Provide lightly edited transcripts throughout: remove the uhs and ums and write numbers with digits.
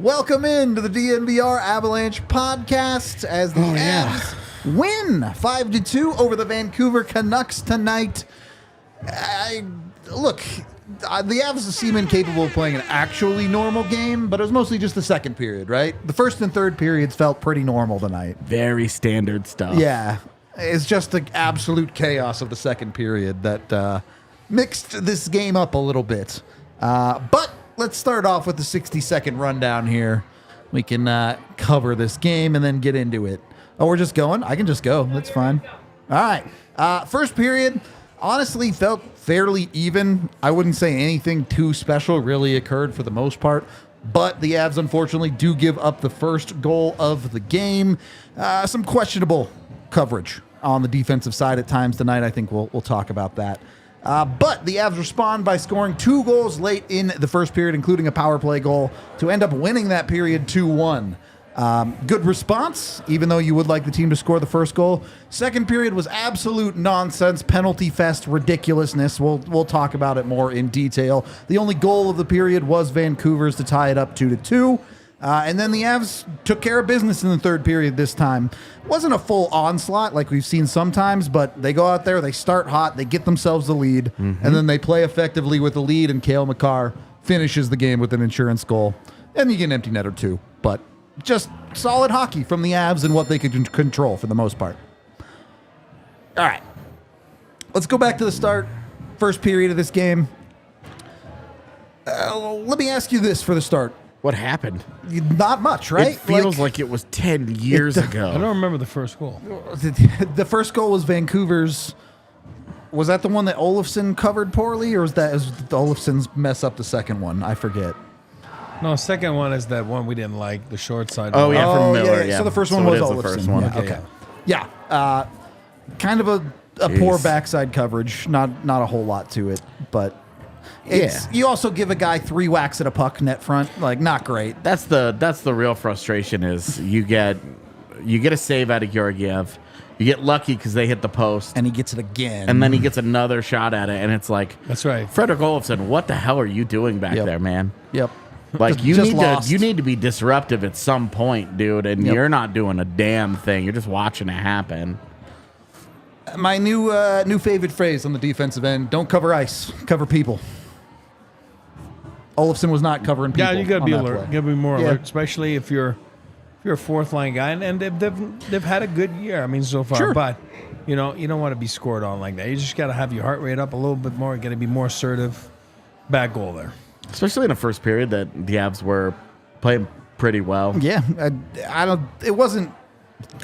Welcome in to the DNVR Avalanche podcast as the Avs win 5-2 over the Vancouver Canucks tonight. Look, the Avs seem incapable of playing an actually normal game, but it was mostly just the second period, right? The first and third periods felt pretty normal tonight. Very standard stuff. Yeah, it's just the absolute chaos of the second period that mixed this game up a little bit. But let's start off with the 60-second rundown here. We can cover this game and then get into it. Oh, we're just going? I can just go. That's fine. All right. First period, honestly, felt fairly even. I wouldn't say anything too special really occurred for the most part. But the Avs, unfortunately, do give up the first goal of the game. Some questionable coverage on the defensive side at times tonight. I think we'll talk about that. But the Avs respond by scoring 2 goals late in the first period, including a power play goal, to end up winning that period 2-1. Good response, even though you would like the team to score the first goal. Second period was absolute nonsense, penalty fest ridiculousness. We'll talk about it more in detail. The only goal of the period was Vancouver's to tie it up 2-2. And then the Avs took care of business in the third period this time. Wasn't a full onslaught like we've seen sometimes, but they go out there, they start hot, they get themselves the lead, and then they play effectively with the lead, and Cale Makar finishes the game with an insurance goal. And you get an empty net or two, but just solid hockey from the Avs and what they could control for the most part. All right. Let's go back to the start. First period of this game. Let me ask you this for the start. What happened? Not much, right? It feels like it was 10 years ago. I don't remember the first goal. The first goal was Vancouver's. Was that the one that Olofsson covered poorly, or was Olofsson's mess up the second one? I forget. No, second one is that one we didn't like, the short side. Oh, yeah, from Miller. Yeah. So the first one was Olofsson. The first one. Yeah, okay. Yeah. Kind of a poor backside coverage. Not a whole lot to it, but you also give a guy 3 whacks at a puck net front. Like, not great. That's the real frustration is you get a save out of Georgiev. You get lucky because they hit the post. And he gets it again. And then he gets another shot at it, and it's like, that's right. Frederick Olofsson, what the hell are you doing back there, man? Yep. Like, you need to be disruptive at some point, dude, and you're not doing a damn thing. You're just watching it happen. My new favorite phrase on the defensive end, don't cover ice, cover people. Olofsson was not covering people. Yeah, you got to be alert. Play. You got to be more alert, especially if you're a fourth line guy, and they've had a good year. I mean, so far, sure. But you don't want to be scored on like that. You just got to have your heart rate up a little bit more. You got to be more assertive. Bad goal there, especially in the first period that the Avs were playing pretty well. Yeah, It wasn't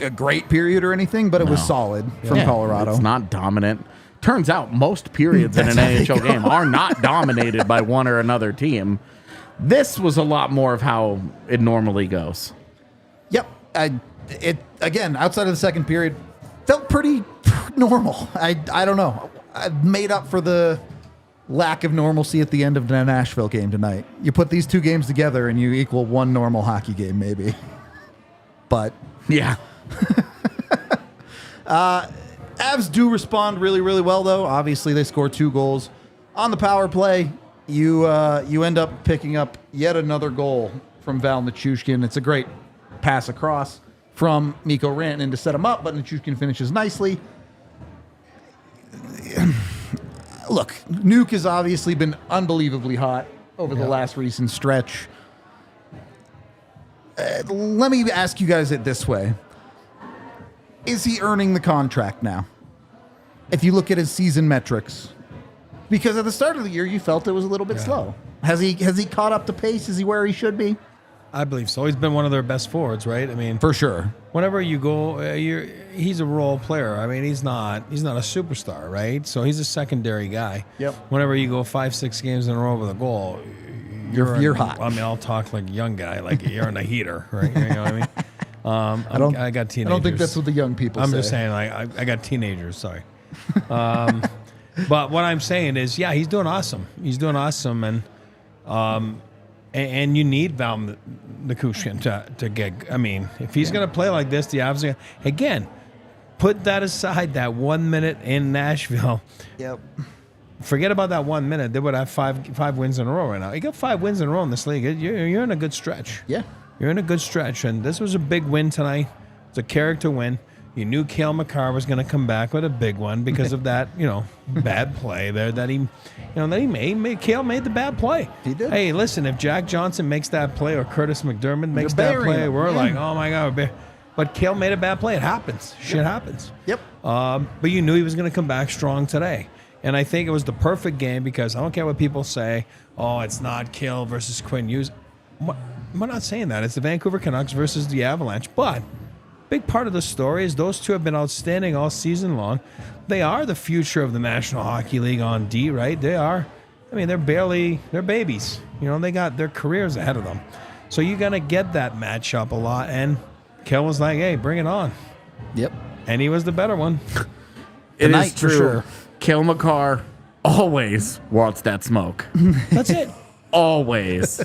a great period or anything, but it was solid from Colorado. It's not dominant. Turns out most periods in an NHL game are not dominated by one or another team. This was a lot more of how it normally goes. Yep. It again, outside of the second period, felt pretty normal. I don't know. I made up for the lack of normalcy at the end of the Nashville game tonight. You put these 2 games together and you equal one normal hockey game, maybe. But yeah. Avs do respond really, really well, though. Obviously, they score 2 goals. On the power play, you end up picking up yet another goal from Valeri Nichushkin. It's a great pass across from Mikko Rantanen to set him up, but Nichushkin finishes nicely. Look, Nuke has obviously been unbelievably hot over the last recent stretch. Let me ask you guys it this way. Is he earning the contract now? If you look at his season metrics. Because at the start of the year, you felt it was a little bit slow. Has he caught up to pace? Is he where he should be? I believe so. He's been one of their best forwards, right? I mean, for sure. Whenever you go, he's a role player. I mean, he's not a superstar, right? So he's a secondary guy. Yep. Whenever you go 5-6 games in a row with a goal, you're hot. I mean, I'll talk like a young guy, like you're in a heater, right? You know what I mean? I got teenagers. I don't think that's what the young people say. I'm just saying, I got teenagers. Sorry. But what I'm saying is, he's doing awesome. He's doing awesome, and you need Val Nichushkin to get. I mean, if he's going to play like this, the Avs again put that aside. That 1 minute in Nashville. Yep. forget about that 1 minute. They would have five wins in a row right now. You got 5 wins in a row in this league. You're in a good stretch. Yeah. You're in a good stretch, and this was a big win tonight. It's a character win. You knew Cale Makar was going to come back with a big one because of that, bad play there that he made. Cale made the bad play. He did. Hey, listen, if Jack Johnson makes that play or Curtis McDermott makes that burying play, him. we're Yeah. like, oh my God. But Cale made a bad play. It happens. Shit happens. Yep. But you knew he was going to come back strong today. And I think it was the perfect game because I don't care what people say. Oh, it's not Cale versus Quinn Hughes. I'm not saying that. It's the Vancouver Canucks versus the Avalanche. But big part of the story is those two have been outstanding all season long. They are the future of the National Hockey League on D, right? They are. I mean, they're babies. They got their careers ahead of them. So you're going to get that matchup a lot. And Cale was like, hey, bring it on. Yep. And he was the better one. It Tonight, is for true. sure. Cale Makar always wants that smoke. That's it. Always.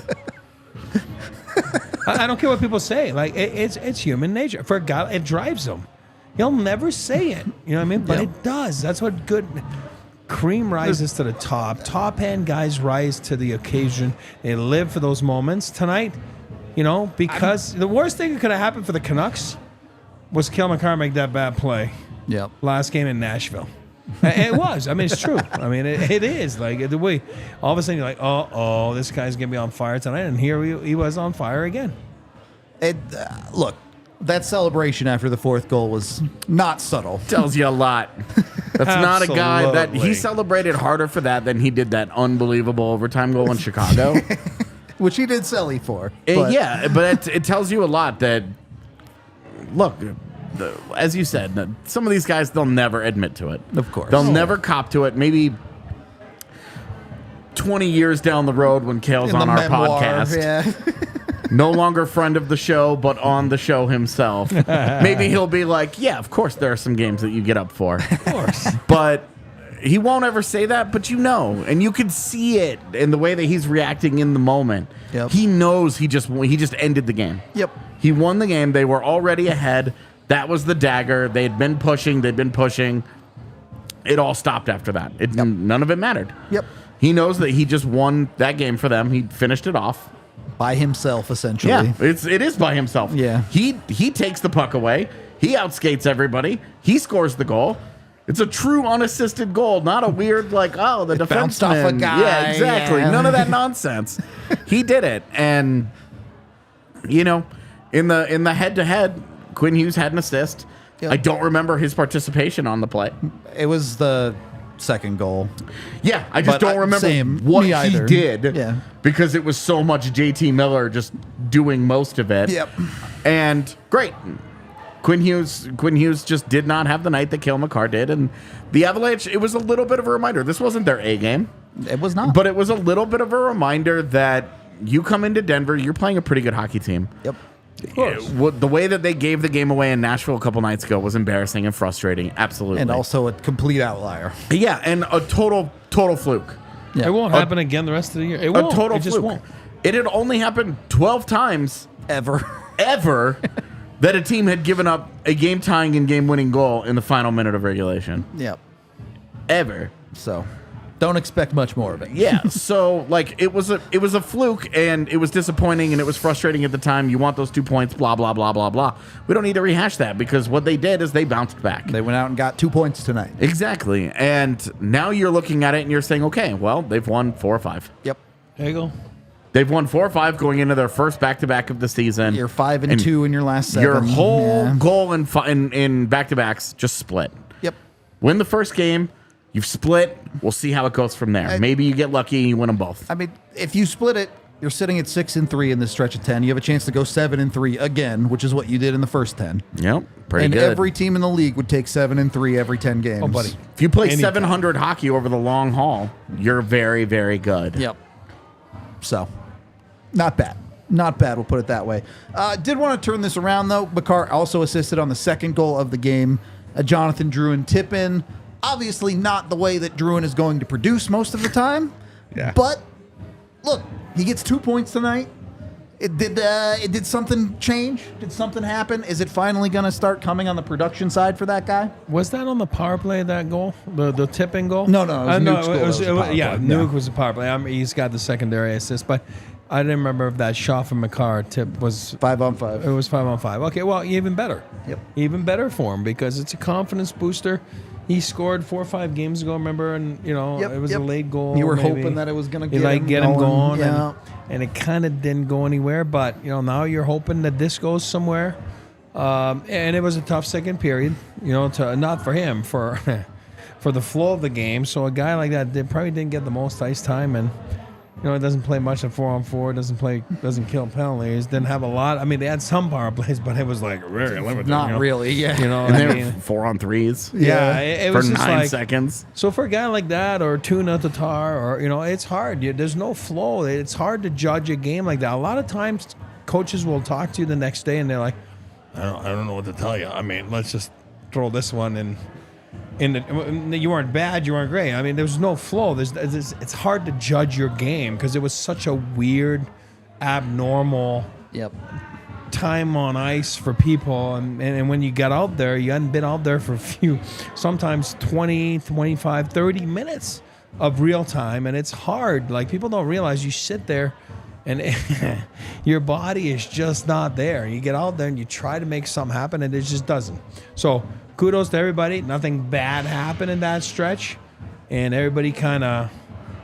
I don't care what people say. Like it's human nature. For a guy, it drives him. He'll never say it. You know what I mean? But Yep. it does. That's what good cream rises to the top. Top end guys rise to the occasion. They live for those moments. Tonight, because the worst thing that could have happened for the Canucks was Cale Makar make that bad play Yep. last game in Nashville. It was. I mean, it's true. I mean, it is. Like, the way all of a sudden you're like, oh, this guy's going to be on fire tonight. And here he was on fire again. Look, that celebration after the fourth goal was not subtle. Tells you a lot. That's not a guy that Absolutely. he celebrated harder for that than he did that unbelievable overtime goal in Chicago. Which he did sell for. But Yeah, but it tells you a lot that, look, as you said, some of these guys, they'll never admit to it. Of course. They'll never cop to it. Maybe 20 years down the road when Cale's in on the our memoir, podcast. Yeah. No longer friend of the show, but on the show himself. Maybe he'll be like, yeah, of course there are some games that you get up for. Of course. But he won't ever say that, but and you can see it in the way that he's reacting in the moment. Yep. He knows he just ended the game. Yep. He won the game. They were already ahead. That was the dagger. They'd been pushing. It all stopped after that. None of it mattered. Yep. He knows that he just won that game for them. He finished it off. By himself, essentially. Yeah, it is by himself. Yeah. He takes the puck away. He outskates everybody. He scores the goal. It's a true unassisted goal, not a weird the defenseman bounced off a guy, Yeah, exactly. yeah. None of that nonsense. He did it, and in the head to head, Quinn Hughes had an assist. Yep. I don't remember his participation on the play. It was the second goal. Yeah, I just But don't remember same. what Me he either. did. Yeah. Because it was so much JT Miller just doing most of it. Yep. And great. Quinn Hughes just did not have the night that Cale Makar did. And the Avalanche, it was a little bit of a reminder. This wasn't their A game. It was not. But it was a little bit of a reminder that you come into Denver, you're playing a pretty good hockey team. Yep. The way that they gave the game away in Nashville a couple nights ago was embarrassing and frustrating. Absolutely. And also a complete outlier. Yeah, and a total fluke. Yeah. It won't happen again the rest of the year. It won't. A total It just fluke. won't. It had only happened 12 times Ever. that a team had given up a game-tying and game-winning goal in the final minute of regulation. Yep. Ever. So, don't expect much more of it. Yeah. So it was a fluke, and it was disappointing, and it was frustrating at the time. You want those 2 points, blah blah blah blah blah. We don't need to rehash that because what they did is they bounced back. They went out and got 2 points tonight. Exactly. And now you're looking at it and you're saying, okay, well, they've won 4 or 5. Yep. There you go. They've won 4 or 5 going into their first back-to-back of the season. You're 5-2 in your last 7. Your whole Yeah. goal in back-to-backs just split. Yep. Win the first game. You've split. We'll see how it goes from there. Maybe you get lucky and you win them both. I mean, if you split it, you're sitting at 6-3 in this stretch of 10. You have a chance to go 7-3 again, which is what you did in the first 10. Yep. Pretty And good. every team in the league would take 7-3 every 10 games. Oh, buddy. If you play Anytime. 700 hockey over the long haul, you're very, very good. Yep. So, not bad. Not bad, we'll put it that way. Did want to turn this around, though. Makar also assisted on the second goal of the game. Jonathan Drouin tip-in. Obviously not the way that Drouin is going to produce most of the time. Yeah. But, look, he gets 2 points tonight. Did something change? Did something happen? Is it finally going to start coming on the production side for that guy? Was that on the power play, that goal? The tipping goal? No, it was Nuke's goal. It was a power play. Nuke was a power play. He's got the secondary assist, but I didn't remember if that shot from Makar tip was 5-on-5. It was 5-on-5. Okay, well, even better. Yep. Even better for him because it's a confidence booster. He scored 4 or 5 games ago, remember? And, it was a late goal. You were maybe. hoping that it was going to get him going. Yeah. And it kind of didn't go anywhere. But, now you're hoping that this goes somewhere. And it was a tough second period, not for him, for the flow of the game. So a guy like that probably didn't get the most ice time. And, it doesn't play much at 4-on-4. Doesn't kill penalties. Didn't have a lot. I mean, they had some power plays, but it was like very limited. Not really, yeah. And they were 4-on-3s. Yeah, it was for just 9 seconds. So for a guy like that, or Tuna Tatar, or it's hard. There's no flow. It's hard to judge a game like that. A lot of times, coaches will talk to you the next day, and they're like, I don't know what to tell you. I mean, let's just throw this one in. You weren't bad, you weren't great. I mean, there was no flow. It's hard to judge your game because it was such a weird, abnormal time on ice for people. And when you got out there, you hadn't been out there for sometimes 20, 25, 30 minutes of real time. And it's hard. Like, people don't realize you sit there and your body is just not there. You get out there and you try to make something happen and it just doesn't. So kudos to everybody. Nothing bad happened in that stretch. And everybody kind of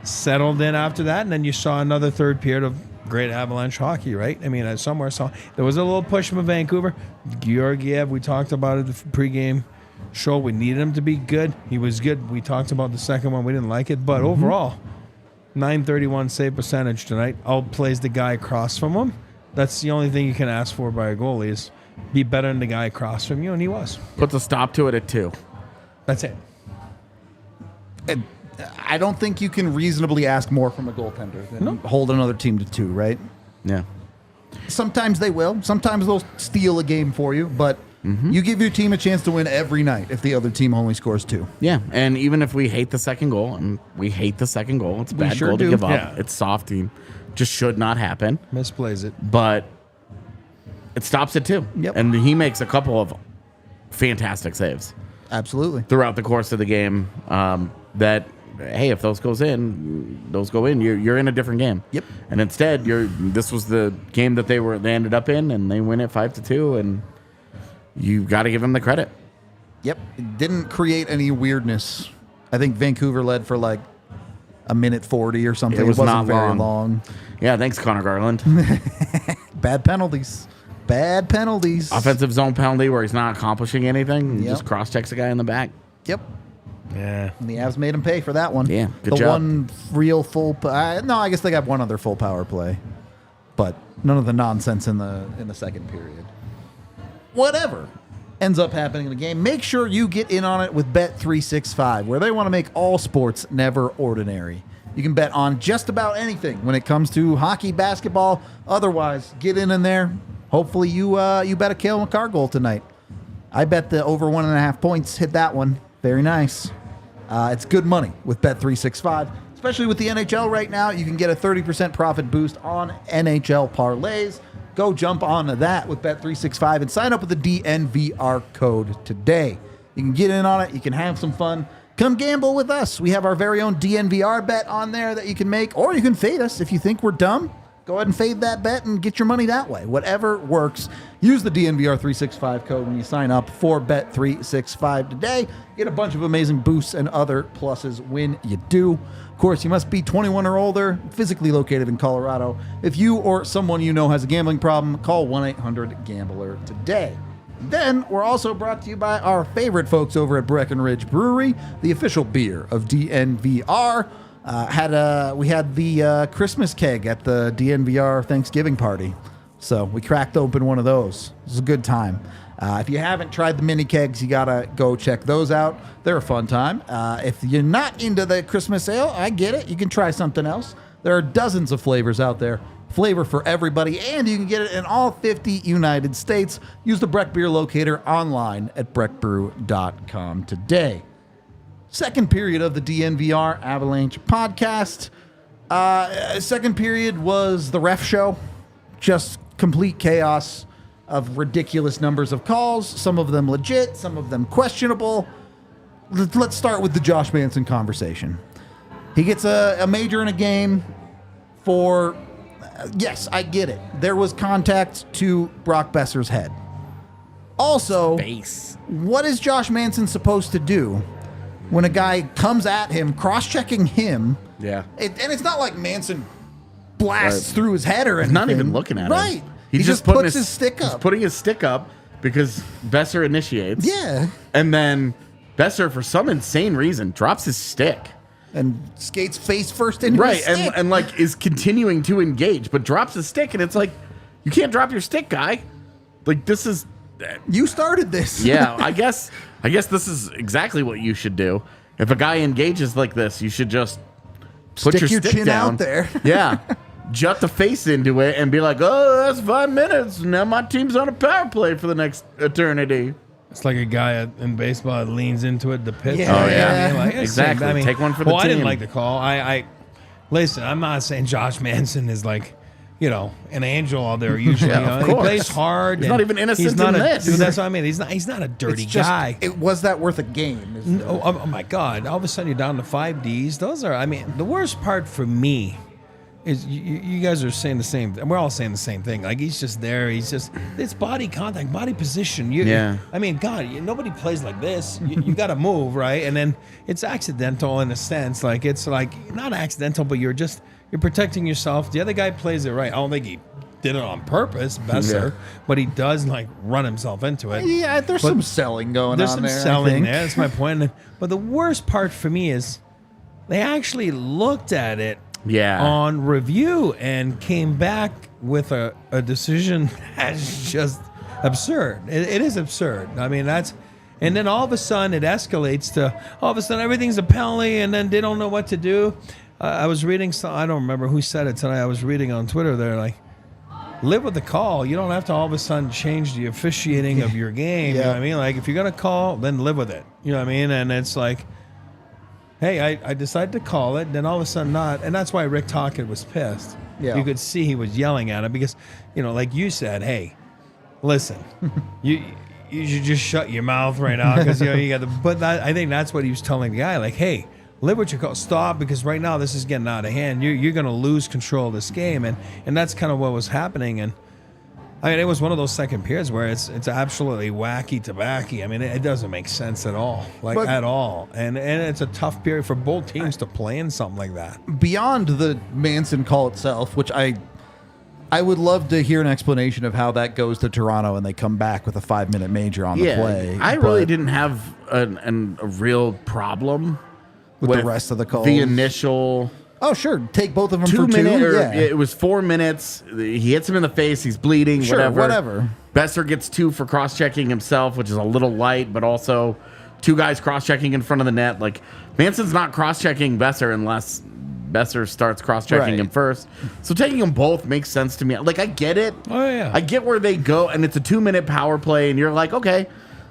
settled in after that. And then you saw another third period of great Avalanche hockey, right? I mean, somewhere there was a little push from Vancouver. Georgiev, we talked about it the pregame show. We needed him to be good. He was good. We talked about the second one. We didn't like it. But overall, .931 save percentage tonight. Outplays the guy across from him. That's the only thing you can ask for by a goalie is be better than the guy across from you, and he was. Puts a stop to it at 2. That's it. And I don't think you can reasonably ask more from a goaltender than hold another team to 2, right? Yeah. Sometimes they will. Sometimes they'll steal a game for you, but you give your team a chance to win every night if the other team only scores 2. Yeah, and even if we hate the second goal, and we hate the second goal, it's a bad sure goal do. to give up. Yeah. It's soft team. Just should not happen. Misplays it. But it stops at 2. Yep. And he makes a couple of fantastic saves Absolutely. throughout the course of the game that, hey, if those go in, you're in a different game. Yep. And instead, this was the game that they ended up in, and they win it 5-2, and you got to give them the credit. Yep. It didn't create any weirdness. I think Vancouver led for like a minute 40 or something. It wasn't not very long. long. Yeah, thanks, Connor Garland. Bad penalties. Offensive zone penalty where he's not accomplishing anything. He Yep. just cross-checks a guy in the back. Yep. Yeah. And the Avs made him pay for that one. Yeah, good the job. one real full. No, I guess they got one other full power play, but none of the nonsense in the second period. Whatever ends up happening in the game, make sure you get in on it with Bet365, where they want to make all sports never ordinary. You can bet on just about anything when it comes to hockey, basketball. Otherwise, get in there. Hopefully, you bet a Cale Makar goal tonight. I bet the over 1.5 points. Hit that one. Very nice. It's good money with Bet365, especially with the NHL right now. You can get a 30% profit boost on NHL parlays. Go jump on that with Bet365 and sign up with the DNVR code today. You can get in on it. You can have some fun. Come gamble with us. We have our very own DNVR bet on there that you can make, or you can fade us if you think we're dumb. Go ahead and fade that bet and get your money that way. Whatever works. Use the DNVR 365 code when you sign up for Bet365 today. Get a bunch of amazing boosts and other pluses when you do. Of course, you must be 21 or older, physically located in Colorado. If you or someone you know has a gambling problem, call 1-800-GAMBLER today. Then, we're also brought to you by our favorite folks over at Breckenridge Brewery, the official beer of DNVR. We had the Christmas keg at the DNVR Thanksgiving party. So we cracked open one of those. It was a good time. If you haven't tried the mini kegs, you got to go check those out. They're a fun time. If you're not into the Christmas ale, I get it. You can try something else. There are dozens of flavors out there. Flavor for everybody, and you can get it in all 50 United States. Use the Breck Beer Locator online at breckbrew.com today. Second period of the DNVR Avalanche podcast. Second period was the ref show. just complete chaos of ridiculous numbers of calls, some of them legit, some of them questionable. Let's start with the Josh Manson conversation. He gets a major in a game for, yes, I get it. There was contact to Brock Besser's head. Also, Face. what is Josh Manson supposed to do when a guy comes at him, cross-checking him? Yeah. And it's not like Manson blasts through his head or anything. He's not even looking at him. Right. He just putting puts his stick up. He's putting his stick up because Besser initiates. Yeah. And then Besser, for some insane reason, drops his stick. And skates face first into his stick. And like is continuing to engage, but drops his stick, and it's like, you can't drop your stick, guy. Like, this is... You started this. Yeah, I guess this is exactly what you should do. If a guy engages like this, you should just put Stick your stick chin down out there. Yeah. Jut the face into it and be like, oh, that's 5 minutes. Now my team's on a power play for the next eternity. It's like a guy in baseball that leans into it, the pitch. Yeah. Oh, yeah. I mean, like, it's Exactly. I mean, Take one for the I didn't team. like the call. I listen, I'm not saying Josh Manson is like, an angel out there usually. Yeah, of He course. plays hard. He's and not even innocent he's not in a, this. Dude, that's what I mean. He's not a dirty It's just, guy. was that worth a game? Oh my God. All of a sudden you're down to 5 Ds. Those are, the worst part for me is you guys are saying the same. We're all saying the same thing. Like, he's just there. It's body contact, body position. Yeah. God, nobody plays like this. You got to move, right? And then it's accidental in a sense. Like, it's like not accidental, but you're protecting yourself. The other guy plays it right. I don't think he did it on purpose, Besser, but he does like run himself into it. Yeah, there's some selling going There's on some there. I selling think. there. That's my point. But the worst part for me is they actually looked at it Yeah. on review and came back with a decision that's just absurd. It is absurd. And then all of a sudden it escalates to all of a sudden everything's a penalty, and then they don't know what to do. I was reading I don't remember who said it tonight. I was reading on Twitter. They're like, live with the call. You don't have to all of a sudden change the officiating of your game. You know what I mean? Like, if you're going to call, then live with it. You know what I mean? And it's like, hey, I decided to call it, then all of a sudden not. And that's why Rick Tocchet was pissed. Yeah. You could see he was yelling at him because, like you said, hey, listen, you should just shut your mouth right now because, you got the, but I think that's what he was telling the guy. Like, hey, live what you call, stop, because right now this is getting out of hand. You're going to lose control of this game. And that's kind of what was happening. And it was one of those second periods where it's absolutely wacky tobacco. It doesn't make sense at all, at all. And it's a tough period for both teams to play in something like that. Beyond the Manson call itself, which I would love to hear an explanation of how that goes to Toronto and they come back with a 5-minute major on the play. I really didn't have a real problem with the rest of the calls. The initial... Oh, sure. Take both of them 2 for 2 minutes. Yeah. It was 4 minutes. He hits him in the face. He's bleeding. Sure, whatever. Besser gets 2 for cross-checking himself, which is a little light, but also 2 guys cross-checking in front of the net. Like, Manson's not cross-checking Besser unless Besser starts cross-checking him first. So taking them both makes sense to me. Like, I get it. Oh, yeah. I get where they go, and it's a 2-minute power play, and you're like, okay,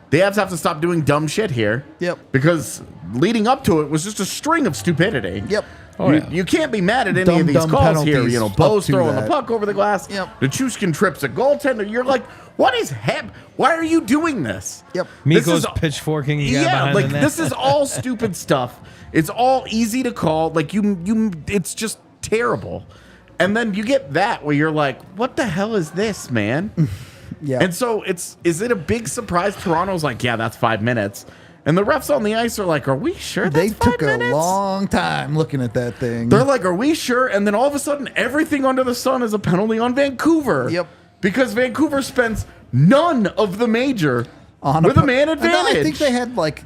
the Avs have to stop doing dumb shit here. Yep. Because leading up to it was just a string of stupidity. Yep. Oh, yeah. You can't be mad at any of these Dumb calls here. penalties Bo's up to throwing that. the puck over the glass. Yep. Nichushkin trips a goaltender. You're like, what is happening? Why are you doing this? Yep. Miko's pitchforking. The guy behind the net. This is all stupid stuff. It's all easy to call. Like, it's just terrible. And then you get that where you're like, what the hell is this, man? Yeah. And so is it a big surprise? Toronto's like, yeah, that's 5 minutes. And the refs on the ice are like, are we sure They that's 5 took minutes? a long time looking at that thing. They're like, are we sure? And then all of a sudden, everything under the sun is a penalty on Vancouver. Yep. Because Vancouver spends none of the major with a man advantage. I think they had like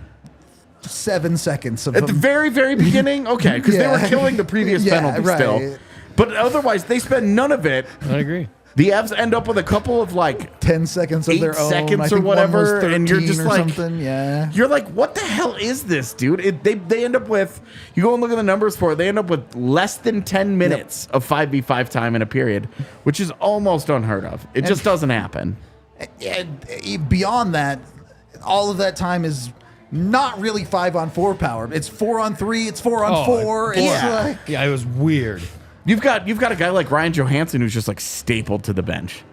7 seconds of At the very, very beginning? Okay, because they were killing the previous penalty still. But otherwise, they spend none of it. I agree. The Avs end up with a couple of 10 seconds of 8 their own. seconds I or think one was whatever, 13 and you're just or like, something. Yeah. You're like, what the hell is this, dude? They end up with, you go and look at the numbers for it, they end up with less than 10 minutes of 5v5 time in a period, which is almost unheard of. It just doesn't happen. Beyond that, all of that time is not really 5-on-4 power. It's 4-on-3. It's 4-on-4. It's like, it was weird. You've got a guy like Ryan Johansson who's just like stapled to the bench.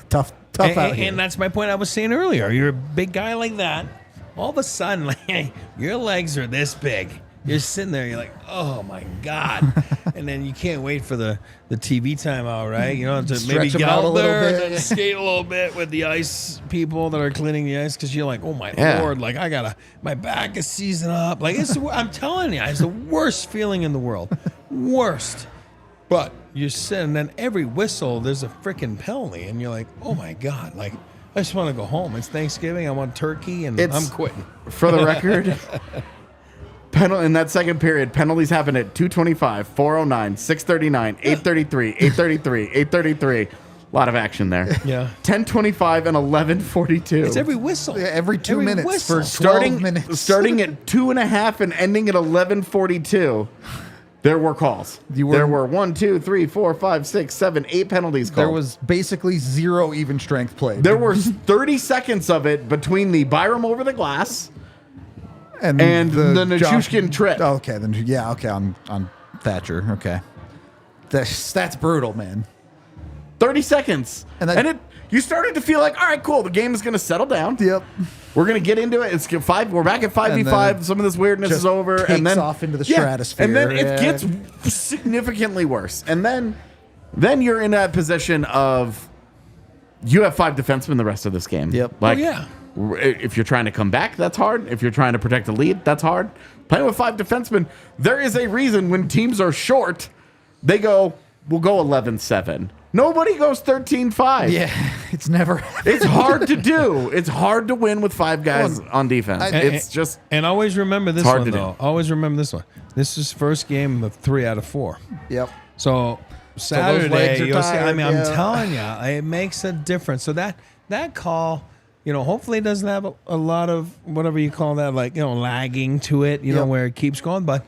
Tough out here. And that's my point I was saying earlier. You're a big guy like that. All of a sudden, like, your legs are this big. You're sitting there, you're like, oh my God. And then you can't wait for the TV timeout, right? You know, to Stretch maybe them get out a out little there bit. and skate a little bit with the ice people that are cleaning the ice because you're like, oh my Yeah. Lord, like my back is seizing up. Like, I'm telling you, it's the worst feeling in the world. Worst. But you're sitting, and then every whistle, there's a freaking penalty. And you're like, oh my God, like, I just want to go home. It's Thanksgiving. I want turkey, and I'm quitting. For the record, in that second period, penalties happened at 2:25, 4:09, 6:39, 8:33, 8:33, 8:33. A lot of action there. Yeah. 10:25 and 11:42. It's every whistle. Yeah, every 2 minutes whistle. for 12 minutes. Starting at 2.5 and ending at 11:42. There were calls. There were 1, 2, 3, 4, 5, 6, 7, 8 penalties called. There was basically 0 even strength played. There were 30 seconds of it between the Byram over the glass and the Nichushkin trip. Okay, then okay, on Thatcher. Okay, that's brutal, man. 30 seconds. And you started to feel like, all right, cool, the game is going to settle down. Yep. We're going to get into it. We're back at 5v5. Some of this weirdness is over. And then off into the stratosphere. And then it gets significantly worse. And then you're in that position of you have 5 defensemen the rest of this game. Yep. Like, yeah. If you're trying to come back, that's hard. If you're trying to protect the lead, that's hard. Playing with 5 defensemen, there is a reason when teams are short, we'll go 11-7. Nobody goes 13-5. Yeah, it's never. It's hard to do. It's hard to win with 5 guys on defense. It's just and always remember this hard one to do. though. Always remember this one. This is first game of 3 out of 4. Yep. So legs Saturday, are you'll see. tired, I'm yeah. telling you, it makes a difference. So that call, hopefully it doesn't have a lot of whatever you call that, like lagging to it. You know, Yep. where it keeps going. But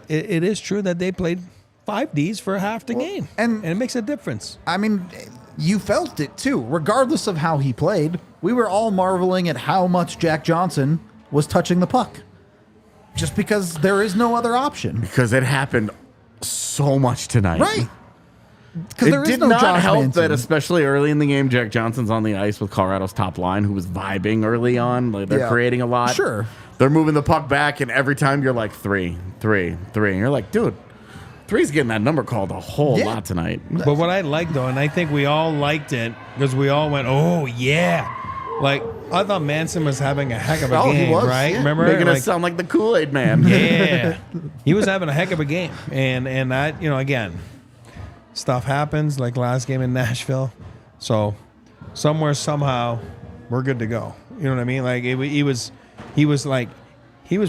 it is true that they played 5 Ds for half the game, and it makes a difference. I mean, you felt it too. Regardless of how he played, we were all marveling at how much Jack Johnson was touching the puck. Just because there is no other option. because it happened so much tonight. Right. Because It there is did no not Josh help Manson. that, especially early in the game, Jack Johnson's on the ice with Colorado's top line, who was vibing early on. Like, they're Yeah. creating a lot. Sure. They're moving the puck back, and every time you're like 3, 3, 3. And you're like, dude, 3's getting that number called a whole Yeah. lot tonight. But what I liked, though, and I think we all liked it because we all went, oh, yeah. Like, I thought Manson was having a heck of a Oh, he game, was, right? yeah. Remember? Making Like, us sound like the Kool-Aid man. yeah. He was having a heck of a game. And that, again, stuff happens like last game in Nashville. So somewhere, somehow, we're good to go. You know what I mean? Like, he was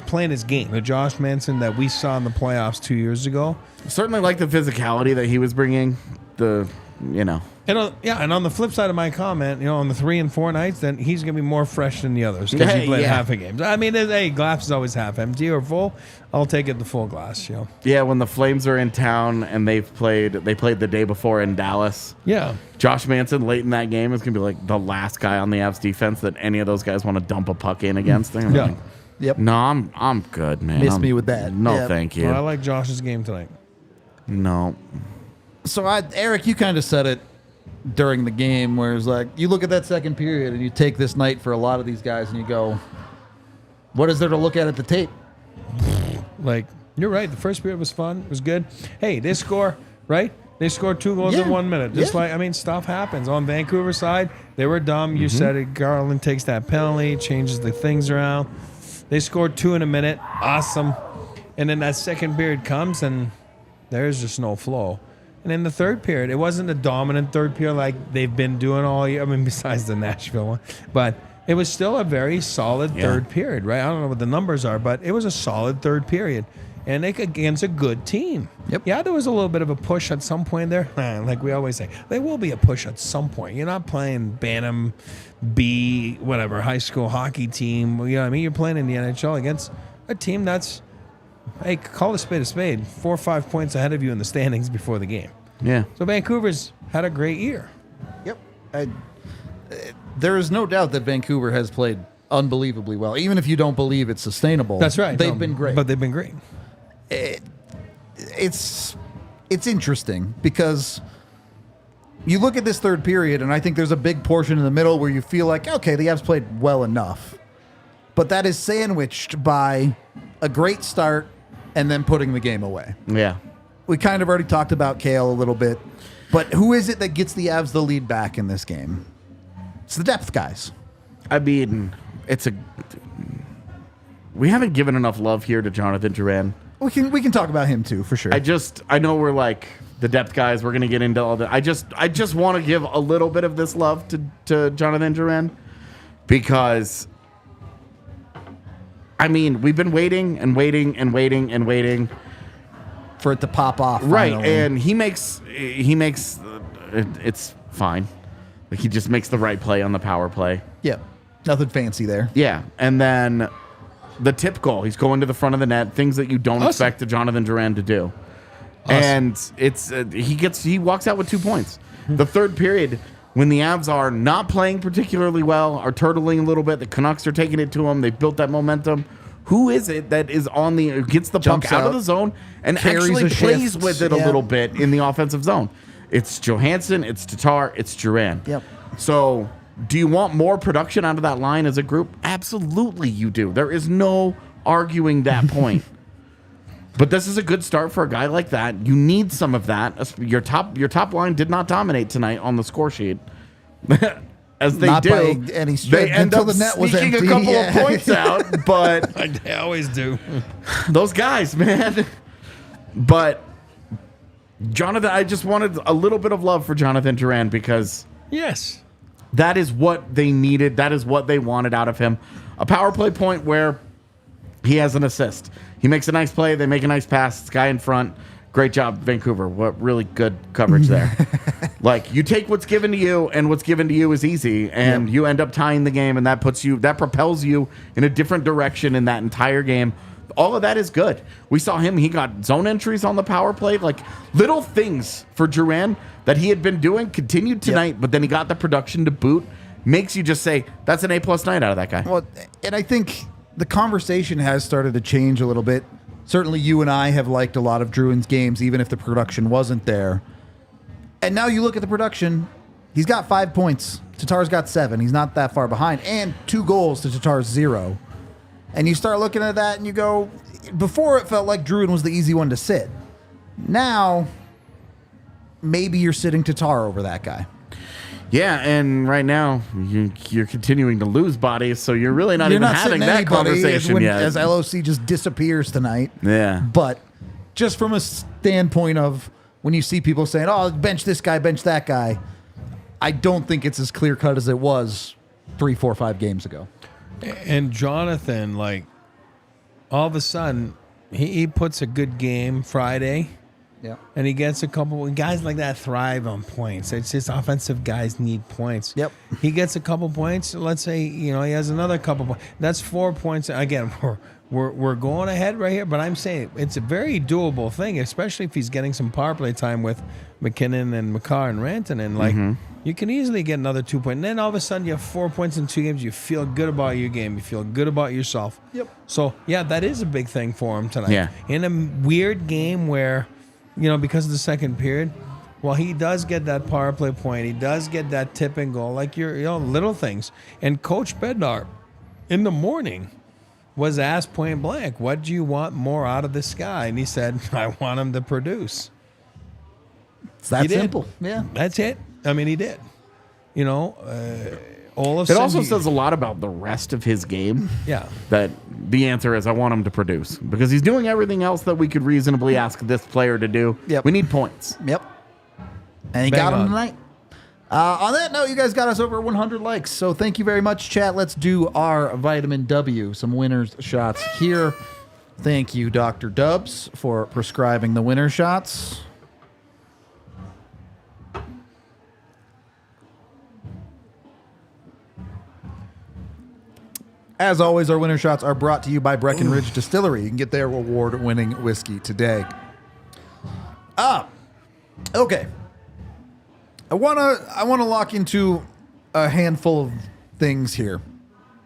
playing his game. The Josh Manson that we saw in the playoffs 2 years ago. Certainly like the physicality that he was bringing. And on the flip side of my comment, on the 3 and 4 nights, then he's going to be more fresh than the others because he played half a game. I mean, glass is always half empty or full. I'll take it the full glass. Yeah, when the Flames are in town and they played the day before in Dallas. Yeah. Josh Manson late in that game is going to be like the last guy on the Avs defense that any of those guys want to dump a puck in against. They're Yeah. like, Yep. no, I'm good, man. Miss me with that. No, Yep. thank you. Well, I like Josh's game tonight. No. So, Eric, you kind of said it during the game where it's like, you look at that second period and you take this night for a lot of these guys and you go, what is there to look at the tape? Like, you're right. The first period was fun. It was good. Hey, they score, right? They scored 2 goals in 1 minute. Just stuff happens. On Vancouver side, they were dumb. You said it. Garland takes that penalty, changes the things around. They scored 2 in a minute. Awesome. And then that second period comes and there's just no flow. And in the third period, it wasn't a dominant third period like they've been doing all year. I mean, besides the Nashville one. But it was still a very solid third period, right? I don't know what the numbers are, but it was a solid third period. And against a good team. Yep. Yeah, there was a little bit of a push at some point there. Like we always say, there will be a push at some point. You're not playing Bantam B, whatever, high school hockey team. You know what I mean? You're playing in the NHL against a team that's, hey, call a spade, 4 or 5 points ahead of you in the standings before the game. Yeah. So Vancouver's had a great year. Yep. There is no doubt that Vancouver has played unbelievably well. Even if you don't believe it's sustainable. That's right. They've been great. But they've been great. It's it's interesting because you look at this third period, and I think there's a big portion in the middle where you feel like, okay, the Avs played well enough. But that is sandwiched by a great start and then putting the game away. Yeah. We kind of already talked about Cale a little bit, but who is it that gets the Avs the lead back in this game? It's the depth guys. I mean, we haven't given enough love here to Jonathan Drouin. We can talk about him too, for sure. I know we're like the depth guys. We're gonna get into all that. I just want to give a little bit of this love to Jonathan Drouin because, I mean, we've been waiting and waiting and waiting and waiting for it to pop off, right? finally. And he makes it's fine. Like he just makes the right play on the power play. Yeah, nothing fancy there. Yeah, and then the tip goal. He's going to the front of the net. Things that you don't expect a Jonathan Drouin to do. And it's he walks out with 2 points. The third period, when the Avs are not playing particularly well, are turtling a little bit, the Canucks are taking it to them. They've built that momentum. Who is it that is gets the Jumps puck out of out, the zone and carries actually a plays shift, with it a little bit in the offensive zone? It's Johansson, it's Tatar, it's Drouin. Yep. So do you want more production out of that line as a group? Absolutely you do. There is no arguing that point. But this is a good start for a guy like that. You need some of that. Your top line did not dominate tonight on the score sheet. As they Not do. by any stretch, They end until up the net was sneaking empty. a couple Yeah. of points out, but They always do. those guys, man. But Jonathan, I just wanted a little bit of love for Jonathan Drouin because Yes. that is what they needed. That is what they wanted out of him. A power play point where he has an assist. He makes a nice play. They make a nice pass. It's guy in front. Great job, Vancouver. What really good coverage there. Like, you take what's given to you, and what's given to you is easy, and you end up tying the game, and that propels you in a different direction in that entire game. All of that is good. We saw him. He got zone entries on the power play. Like, little things for Drouin that he had been doing continued tonight, but then he got the production to boot. Makes you just say, that's an A-plus night out of that guy. Well, and I think the conversation has started to change a little bit. Certainly you and I have liked a lot of Drouin's games, even if the production wasn't there. And now you look at the production, he's got 5 points. Tatar's got 7. He's not that far behind. And 2 goals to Tatar's 0. And you start looking at that and you go, before it felt like Drouin was the easy one to sit. Now, maybe you're sitting Tatar over that guy. Yeah, and right now you're continuing to lose bodies, so you're really not even having that conversation yet. As LOC just disappears tonight. Yeah. But just from a standpoint of when you see people saying, oh, bench this guy, bench that guy, I don't think it's as clear cut as it was 3, 4, 5 games ago. And Jonathan, like, all of a sudden, he puts a good game Friday. Yeah. And he gets a couple. Guys like that thrive on points. It's just offensive guys need points. Yep. He gets a couple points. Let's say he has another couple points. That's 4 points. Again, we're going ahead right here. But I'm saying it's a very doable thing, especially if he's getting some power play time with McKinnon and Makar and Rantanen. Like you can easily get another 2 points. And then all of a sudden you have 4 points in 2 games. You feel good about your game. You feel good about yourself. Yep. So yeah, that is a big thing for him tonight. Yeah. In a weird game where, because of the second period, well, he does get that power play point. He does get that tip and goal, like little things. And Coach Bednar, in the morning, was asked point blank, what do you want more out of this guy? And he said, I want him to produce. It's that He did. simple. Yeah. That's it. I mean, he did. All of It also says a lot about the rest of his game. Yeah. That the answer is I want him to produce because he's doing everything else that we could reasonably ask this player to do. Yep. We need points. Yep. And he Bang got him on. tonight. On that note, you guys got us over 100 likes. So thank you very much, chat. Let's do our vitamin W, some winner's shots here. Thank you, Dr. Dubs, for prescribing the winner shots. As always, our winner shots are brought to you by Breckenridge Distillery. You can get their award-winning whiskey today. Okay. I wanna lock into a handful of things here.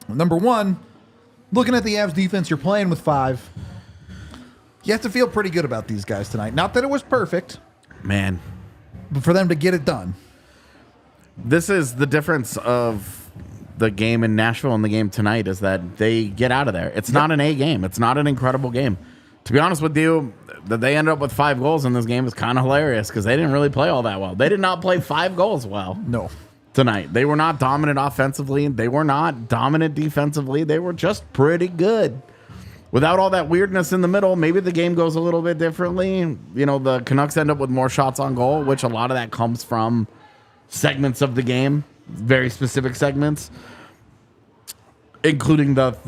Number one, looking at the Avs defense, you're playing with 5. You have to feel pretty good about these guys tonight. Not that it was perfect. Man, for them to get it done. this is the difference of the game in Nashville and the game tonight is that they get out of there. It's not an A game. It's not an incredible game. To be honest with you, that they ended up with 5 goals in this game is kind of hilarious because they didn't really play all that well. They did not play 5 goals well. No. Tonight. They were not dominant offensively. They were not dominant defensively. They were just pretty good. Without all that weirdness in the middle, maybe the game goes a little bit differently. You know, the Canucks end up with more shots on goal, which a lot of that comes from segments of the game, very specific segments, including that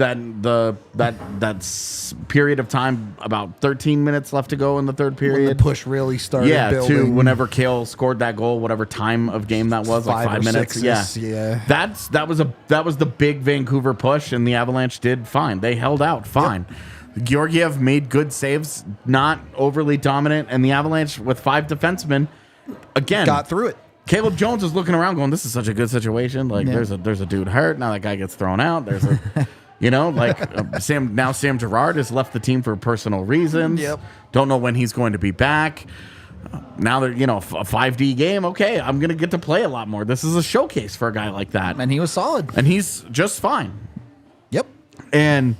period of time, about 13 minutes left to go in the third When period. the push really started building. To whenever Cale scored that goal, whatever time of game that was, like 5 minutes. 6, yeah. That was the big Vancouver push, and the Avalanche did fine. They held out fine. Georgiev made good saves, not overly dominant, and the Avalanche with 5 defensemen again Got through it. Caleb Jones is looking around going, this is such a good situation. Like there's a dude hurt. Now that guy gets thrown out. There's a, Sam Girard has left the team for personal reasons. Yep. Don't know when he's going to be back. Now they're, a 5D game. Okay, I'm going to get to play a lot more. This is a showcase for a guy like that. And he was solid. And he's just fine. Yep. And